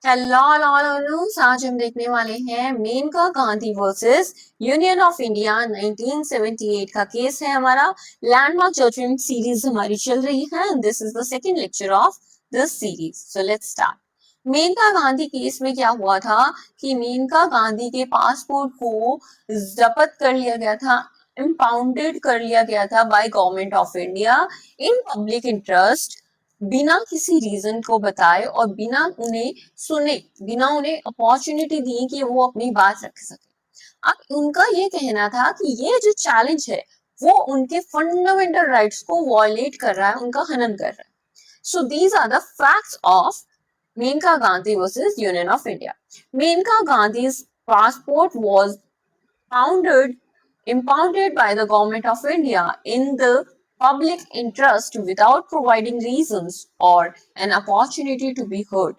Hello, आज हम देखने वाले हैं Maneka Gandhi versus union of India 1978 का केस है हमारा। लैंडमार्क जजमेंट सीरीज हमारी चल रही है। This is the second lecture of this series, so let's start. Maneka Gandhi case में क्या हुआ था कि मेनका गांधी के पासपोर्ट को जब्त कर लिया गया था, इम्पाउंडेड कर लिया गया था by government of India in public interest, बिना किसी रीजन को बताए और बिना उन्हें सुने, बिना उन्हें अपॉर्चुनिटी दी कि वो अपनी बात रख सके। अब उनका ये कहना था कि ये जो चैलेंज है वो उनके फंडामेंटल राइट्स को वॉयलेट कर रहा है, उनका हनन कर रहा है। So these are the facts of Maneka Gandhi versus union of India. Maneka गांधी's passport was founded impounded by the government of India in the public interest without providing reasons or an opportunity to be heard.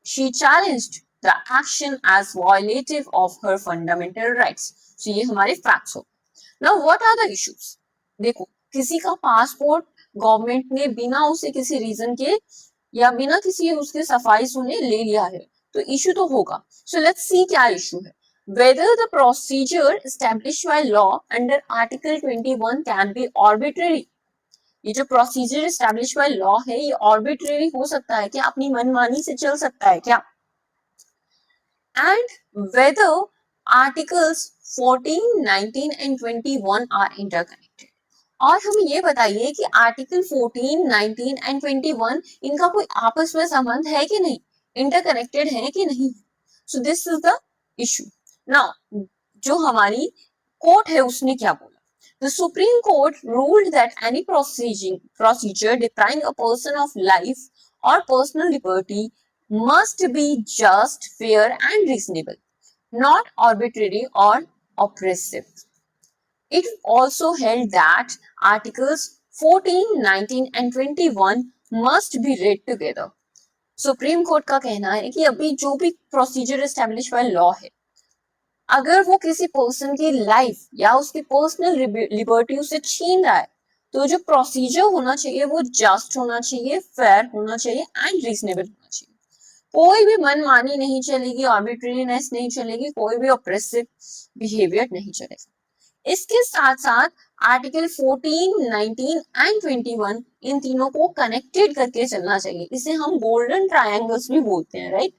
She challenged the action as violative of her fundamental rights. So ये हमारे facts हो। Now what are the issues? देखो, किसी का passport government ने बिना उसे किसी रीजन के या बिना किसी उसके सफाई सुने ले लिया है, तो इशू तो होगा। सो लेट्स सी क्या इशू है। Whether the procedure established by law under Article 21 can be arbitrary. ये जो प्रोसीजर एस्टैब्लिश बाय लॉ है ये आर्बिट्रेरी हो सकता है क्या, अपनी मनमानी से चल सकता है क्या? And whether articles 14, 19 and 21 are interconnected. और हमें ये बताइए कि आर्टिकल 14, 19 एंड 21 इनका कोई आपस में संबंध है कि नहीं, इंटरकनेक्टेड है कि नहीं। So this is the issue. Now जो हमारी कोर्ट है उसने क्या बोला? The Supreme Court ruled that any procedure depriving a person of life or personal liberty must be just, fair and reasonable, not arbitrary or oppressive. It also held that Articles 14, 19 and 21 must be read together. Supreme court का कहना है कि अभी जो भी procedure establish by law है, अगर वो किसी पर्सन की लाइफ या उसकी पर्सनल लिबर्टी उसे छीन रहा है, तो जो प्रोसीजर होना चाहिए वो जस्ट होना चाहिए, फेयर होना चाहिए एंड रीजनेबल होना चाहिए। कोई भी मनमानी नहीं चलेगी, आर्बिट्रेरीनेस नहीं चलेगी, कोई भी ऑप्रेसिव बिहेवियर नहीं चलेगा। इसके साथ साथ आर्टिकल 14, 19 एंड 21 इन तीनों को कनेक्टेड करके चलना चाहिए। इसे हम गोल्डन ट्रायंगल्स भी बोलते हैं, right?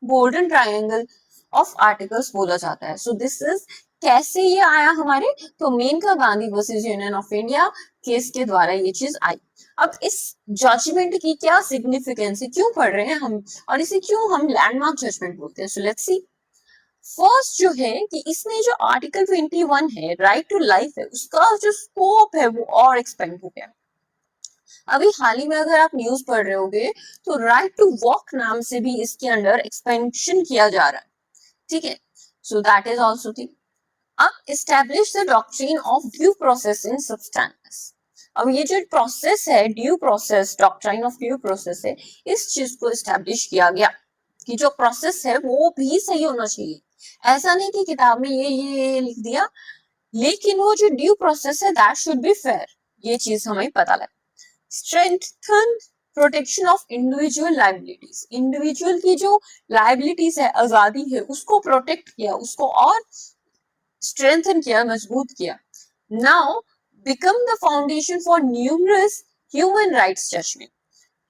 Golden triangle of articles बोला जाता है। सो दिस इज कैसे ये आया हमारे, तो Maneka Gandhi versus union of India case के द्वारा ये चीज आई। अब इस जजमेंट की क्या सिग्निफिकेंस है, क्यों पढ़ रहे हैं हम और इसे क्यों हम लैंडमार्क जजमेंट बोलते हैं? So let's see. फर्स्ट जो है कि इसमें जो आर्टिकल 21 है, राइट टू लाइफ है, उसका जो स्कोप है वो और एक्सपेंड हो गया। अभी हाल ही में अगर आप न्यूज पढ़ रहे होगे तो राइट टू वॉक नाम से भी इसके अंडर एक्सपेंशन किया जा रहा है, ठीक है? So that is also thing. अब establish the doctrine of due process in substance. अब ये जो प्रोसेस है, due process, doctrine of due process है, इस चीज को एस्टेब्लिश किया गया कि जो प्रोसेस है वो भी सही होना चाहिए। ऐसा नहीं कि किताब में ये लिख दिया, लेकिन वो जो ड्यू प्रोसेस है दैट शुड बी फेयर, ये चीज हमें पता लगे। Strengthen protection of individual liabilities, individual की जो लाइबिलिटीज है, आजादी है, उसको प्रोटेक्ट किया, उसको और स्ट्रेंथन किया, मजबूत किया। Now become the foundation for numerous human rights judgement.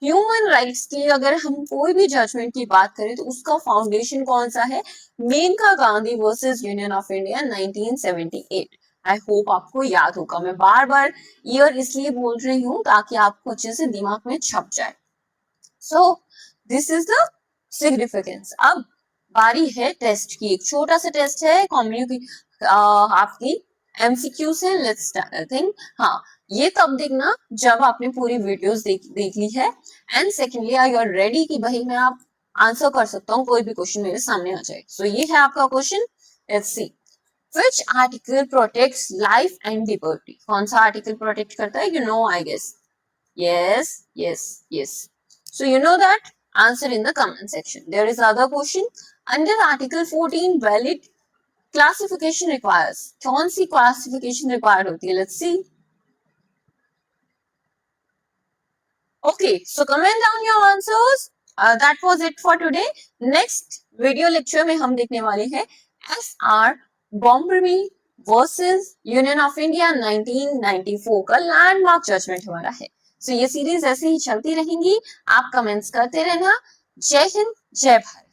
Human rights की अगर हम कोई भी जजमेंट की बात करें तो उसका फाउंडेशन कौन सा है? Maneka Gandhi versus union of India 1978। I hope आपको याद होगा। मैं बार बार ईयर इसलिए बोल रही हूँ ताकि आपको अच्छे से दिमाग में छप जाए। So this is the significance. अब बारी है टेस्ट की। एक छोटा सा टेस्ट है आपकी एमसीक्यू से। Let's think. हाँ, ये तब देखना जब आपने पूरी वीडियोस देख ली है। And secondly, are you are ready कि भाई मैं आप आंसर कर सकता हूँ, कोई भी क्वेश्चन मेरे सामने आ जाए। सो ये है आपका question. Let's see. Which article protects life and liberty? कौन सा आर्टिकल प्रोटेक्ट करता है? You know, I guess. Yes, yes, yes. So you know that? Answer in the comment section. There is other question. Under Article 14, valid classification requires. कौन सी classification required होती है? Let's see. Okay, so comment down your answers. That was it for today. Next video lecture में हम देखने वाले हैं SR Bommai versus union of India 1994 का landmark judgement हमारा है। सो ये सीरीज ऐसे ही चलती रहेंगी, आप कमेंट्स करते रहना। जय हिंद, जय भारत।